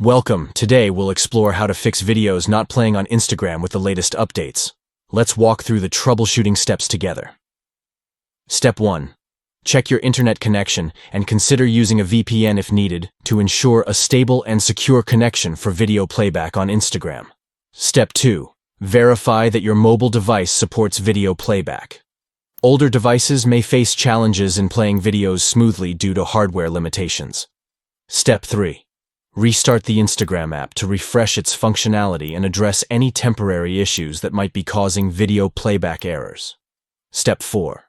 Welcome. Today we'll explore how to fix videos not playing on Instagram with the latest updates. Let's walk through the troubleshooting steps together. Step 1. Check your internet connection and consider using a VPN if needed to ensure a stable and secure connection for video playback on Instagram. Step 2. Verify that your mobile device supports video playback. Older devices may face challenges in playing videos smoothly due to hardware limitations. Step 3. Restart the Instagram app to refresh its functionality and address any temporary issues that might be causing video playback errors. Step 4.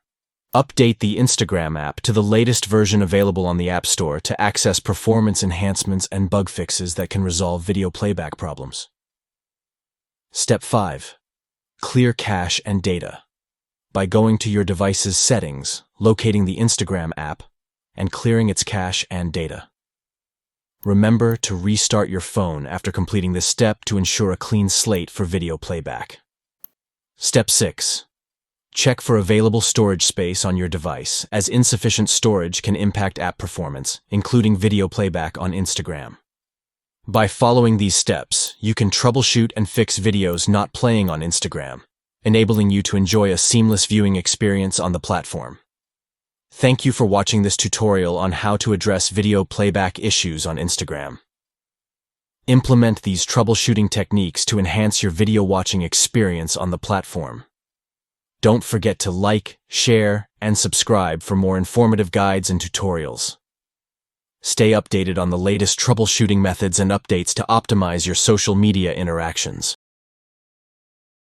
Update the Instagram app to the latest version available on the App Store to access performance enhancements and bug fixes that can resolve video playback problems. Step 5. Clear cache and data. By going to your device's settings, locating the Instagram app, and clearing its cache and data. Remember to restart your phone after completing this step to ensure a clean slate for video playback. Step 6. Check for available storage space on your device, as insufficient storage can impact app performance, including video playback on Instagram. By following these steps, you can troubleshoot and fix videos not playing on Instagram, enabling you to enjoy a seamless viewing experience on the platform. Thank you for watching this tutorial on how to address video playback issues on Instagram. Implement these troubleshooting techniques to enhance your video watching experience on the platform. Don't forget to like, share, and subscribe for more informative guides and tutorials. Stay updated on the latest troubleshooting methods and updates to optimize your social media interactions.